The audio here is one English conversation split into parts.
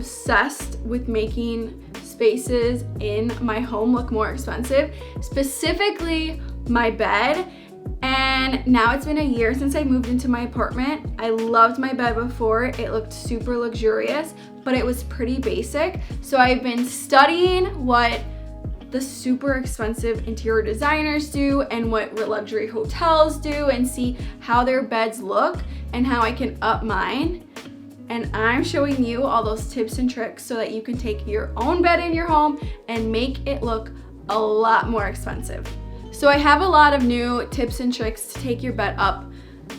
obsessed with making spaces in my home look more expensive, specifically my bed. And now it's been a year since I moved into my apartment. I loved my bed before. It looked super luxurious, but it was pretty basic. So I've been studying what the super expensive interior designers do and what luxury hotels do, and see how their beds look and how I can up mine. And I'm showing you all those tips and tricks so that you can take your own bed in your home and make it look a lot more expensive. So I have a lot of new tips and tricks to take your bed up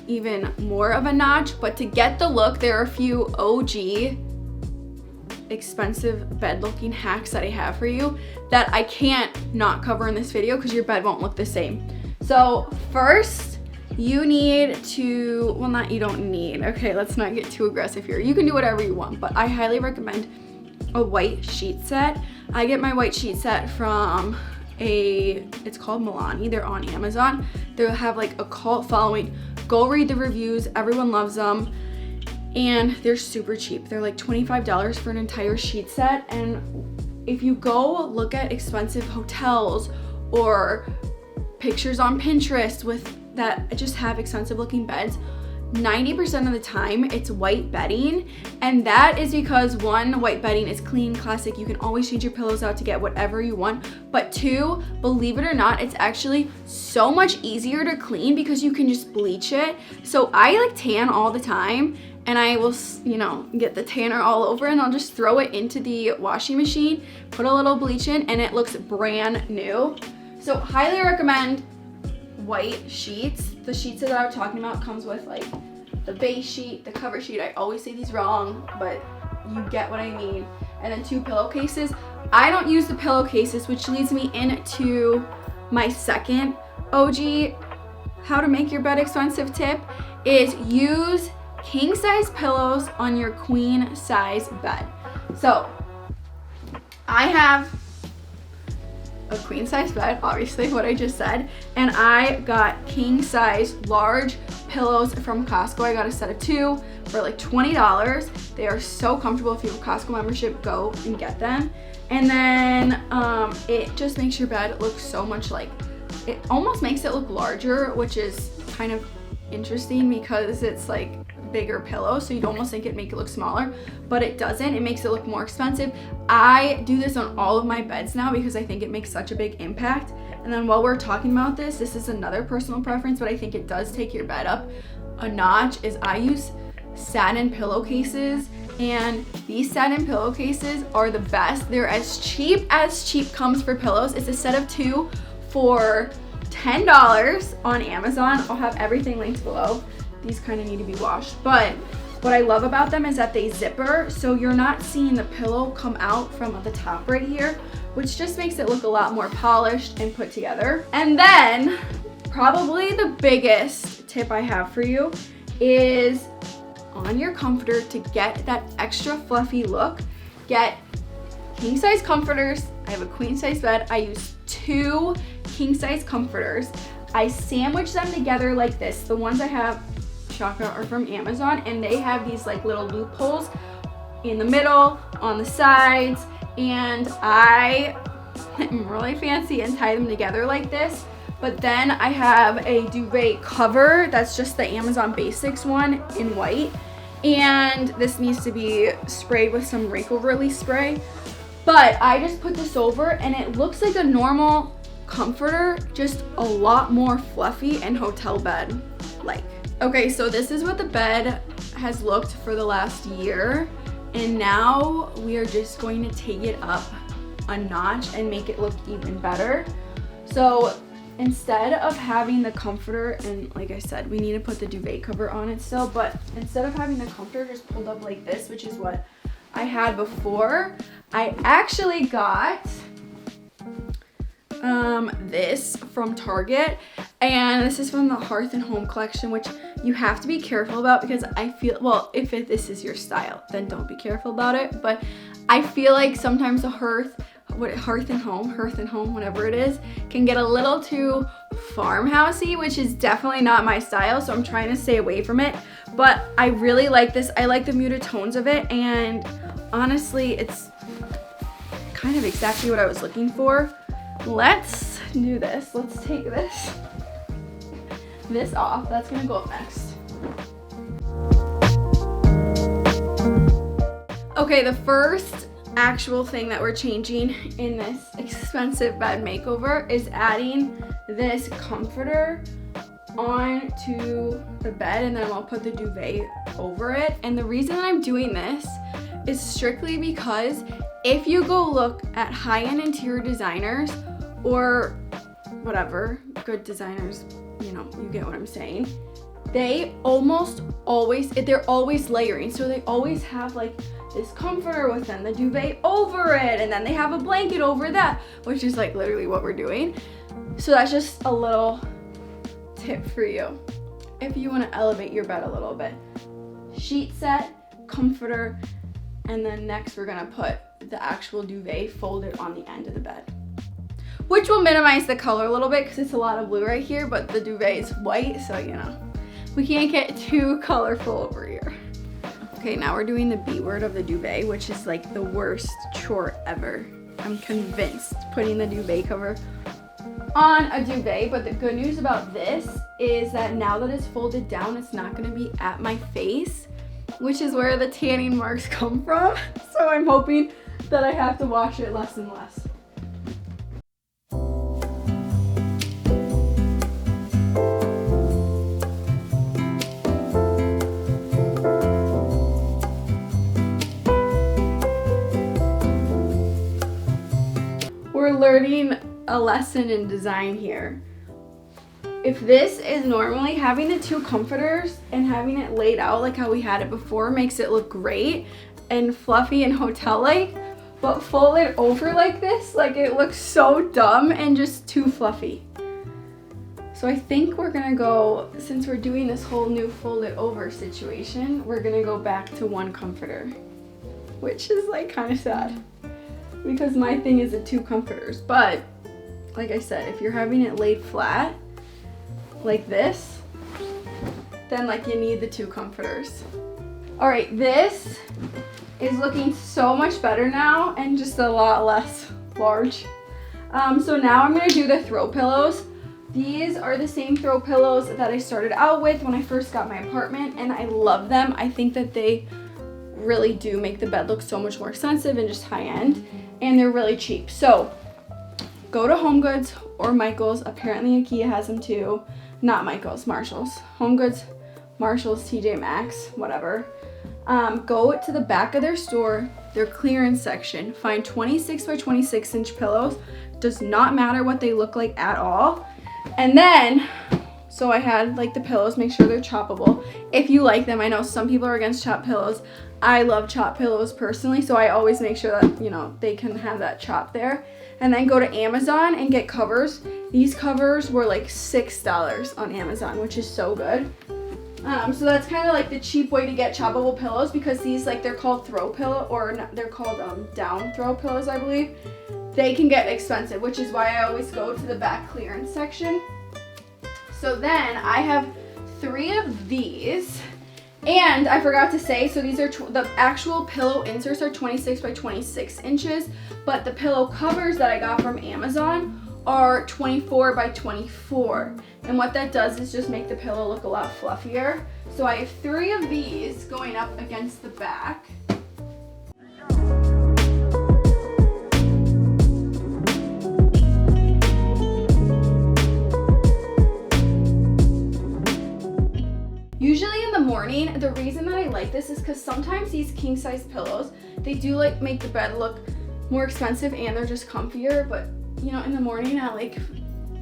even more of a notch, but to get the look, there are a few OG expensive bed looking hacks that I have for you that I can't not cover in this video because your bed won't look the same. So first, you need to, well, not you don't need, okay, let's not get too aggressive here. You can do whatever you want, but I highly recommend a white sheet set. I get my white sheet set from it's called Milani. They're on Amazon. They'll have like a cult following. Go read the reviews. Everyone loves them. And they're super cheap. They're like $25 for an entire sheet set. And if you go look at expensive hotels or pictures on Pinterest with that just have expensive looking beds, 90% of the time it's white bedding, and that is because one, white bedding is clean, classic, you can always change your pillows out to get whatever you want, but two, believe it or not, it's actually so much easier to clean because you can just bleach it. So I like tan all the time, and I will, get the tanner all over, and I'll just throw it into the washing machine, put a little bleach in, and it looks brand new. So highly recommend white sheets. The sheets that I was talking about comes with like the base sheet, the cover sheet. I always say these wrong, but you get what I mean. And then 2 pillowcases. I don't use the pillowcases, which leads me into my second OG how to make your bed expensive tip is use king size pillows on your queen size bed. So I have a queen size bed, obviously what I just said, and I got king size large pillows from Costco. I got a set of 2 for like $20. They are so comfortable. If you have a Costco membership, go and get them. And then it just makes your bed look so much like, it almost makes it look larger, which is kind of interesting because it's like bigger pillow, so you'd almost think it make it look smaller, but it doesn't. It makes it look more expensive. I do this on all of my beds now because I think it makes such a big impact. And then while we're talking about this is another personal preference, but I think it does take your bed up a notch, is I use satin pillowcases, and these satin pillowcases are the best. They're as cheap comes for pillows. It's a set of 2 for $10 on Amazon. I'll have everything linked below. These kind of need to be washed, but what I love about them is that they zipper, so you're not seeing the pillow come out from the top right here, which just makes it look a lot more polished and put together. And then probably the biggest tip I have for you is on your comforter, to get that extra fluffy look, get king size comforters. I have a queen size bed. I use 2 king size comforters. I sandwich them together like this. The ones I have, Shaka, are from Amazon, and they have these like little loopholes in the middle, on the sides, and I am really fancy and tie them together like this. But then I have a duvet cover that's just the Amazon Basics one in white, and this needs to be sprayed with some wrinkle release spray. But I just put this over and it looks like a normal comforter, just a lot more fluffy and hotel bed like. Okay, so this is what the bed has looked for the last year, and now we are just going to take it up a notch and make it look even better. So instead of having the comforter, and like I said, we need to put the duvet cover on it still, but instead of having the comforter just pulled up like this, which is what I had before, I actually got this from Target, and this is from the Hearth and Home collection, which you have to be careful about because I feel, well, if this is your style, then don't be careful about it, but I feel like sometimes the Hearth and Home, whatever it is, can get a little too farmhousey, which is definitely not my style, so I'm trying to stay away from it. But I really like this. I like the muted tones of it, and honestly, it's kind of exactly what I was looking for. Let's do this. Let's take this off. That's gonna go up next. Okay, the first actual thing that we're changing in this expensive bed makeover is adding this comforter onto the bed, and then I'll put the duvet over it. And the reason that I'm doing this is strictly because if you go look at high-end interior designers or whatever, good designers, you know, you get what I'm saying, they're always layering. So they always have like this comforter with then the duvet over it, and then they have a blanket over that, which is like literally what we're doing. So that's just a little tip for you if you want to elevate your bed a little bit. Sheet set, comforter, and then next we're gonna put the actual duvet folded on the end of the bed, which will minimize the color a little bit because it's a lot of blue right here, but the duvet is white, so you know, we can't get too colorful over here. Okay, now we're doing the B word of the duvet, which is like the worst chore ever. I'm convinced, putting the duvet cover on a duvet. But the good news about this is that now that it's folded down, it's not gonna be at my face, which is where the tanning marks come from. So I'm hoping that I have to wash it less and less. We're learning a lesson in design here. If this is normally having the two comforters and having it laid out like how we had it before makes it look great and fluffy and hotel-like, but folded over like this, like it looks so dumb and just too fluffy. So I think we're gonna go, since we're doing this whole new folded over situation, we're gonna go back to one comforter, which is like kind of sad because my thing is the two comforters. But like I said, if you're having it laid flat like this, then like you need the two comforters. All right, this is looking so much better now and just a lot less large. So now I'm gonna do the throw pillows. These are the same throw pillows that I started out with when I first got my apartment, and I love them. I think that they really do make the bed look so much more expensive and just high end, and they're really cheap. So go to HomeGoods or Michael's. Apparently IKEA has them too. Not Michael's, Marshall's. HomeGoods, Marshall's, TJ Maxx, whatever. Go to the back of their store, their clearance section, find 26 by 26 inch pillows. Does not matter what they look like at all. And then, so I had like the pillows, make sure they're choppable. If you like them, I know some people are against chopped pillows. I love chopped pillows personally, so I always make sure that, you know, they can have that chop there. And then go to Amazon and get covers. These covers were like $6 on Amazon, which is so good. So that's kind of like the cheap way to get choppable pillows, because these, like, they're called throw pillow, or not, they're called down throw pillows, I believe. They can get expensive, which is why I always go to the back clearance section. So then I have 3 of these, and I forgot to say, so these are the actual pillow inserts are 26 by 26 inches, but the pillow covers that I got from Amazon are 24 by 24. And what that does is just make the pillow look a lot fluffier. So I have 3 of these going up against the back. Usually in the morning, the reason that I like this is because sometimes these king size pillows, they do like make the bed look more expensive and they're just comfier, but you know, in the morning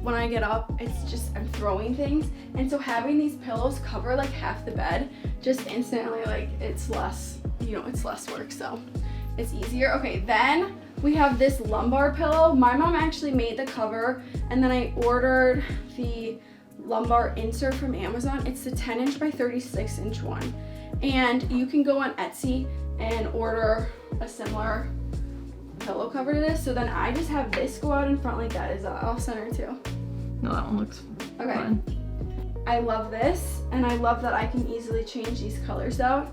when I get up, it's just, I'm throwing things. And so having these pillows cover like half the bed, just instantly, like, it's less, you know, it's less work, so it's easier. Okay, then we have this lumbar pillow. My mom actually made the cover, and then I ordered the lumbar insert from Amazon. It's the 10 inch by 36 inch one. And you can go on Etsy and order a similar pillow cover to this. So then I just have this go out in front like that. Is that off center too? No, that one looks okay. Fun. I love this, and I love that I can easily change these colors out.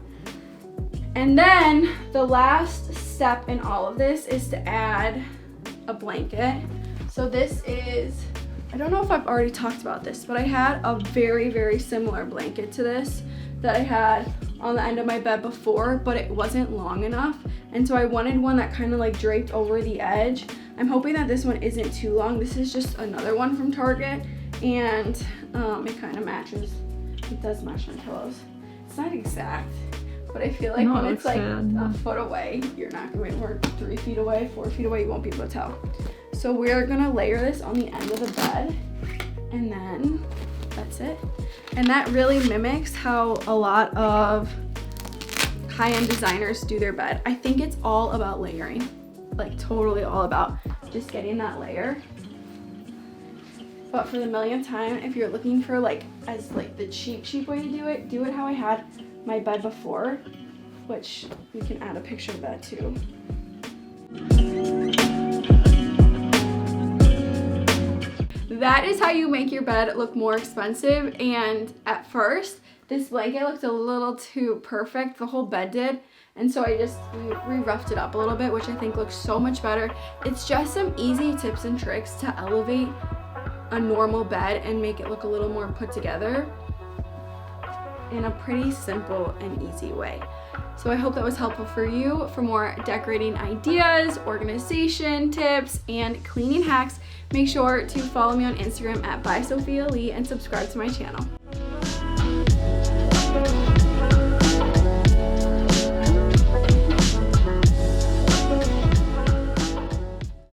And then the last step in all of this is to add a blanket. So this is, I don't know if I've already talked about this, but I had a very, very similar blanket to this that I had on the end of my bed before, but it wasn't long enough. And so I wanted one that kind of like draped over the edge. I'm hoping that this one isn't too long. This is just another one from Target, and it kind of matches. It does match my pillows. It's not exact, but I feel like when it's like a foot away, you're not gonna be, or 3 feet away, 4 feet away, you won't be able to tell. So we're gonna layer this on the end of the bed, and then that's it. And that really mimics how a lot of high-end designers do their bed. I think it's all about layering, like totally all about just getting that layer. But for the millionth time, if you're looking for like the cheap way to do it how I had my bed before, which we can add a picture of that too. That is how you make your bed look more expensive. And at first, this blanket looked a little too perfect, the whole bed did. And so we roughed it up a little bit, which I think looks so much better. It's just some easy tips and tricks to elevate a normal bed and make it look a little more put together in a pretty simple and easy way. So I hope that was helpful for you. For more decorating ideas, organization tips, and cleaning hacks, make sure to follow me on Instagram at @bySophiaLee and subscribe to my channel.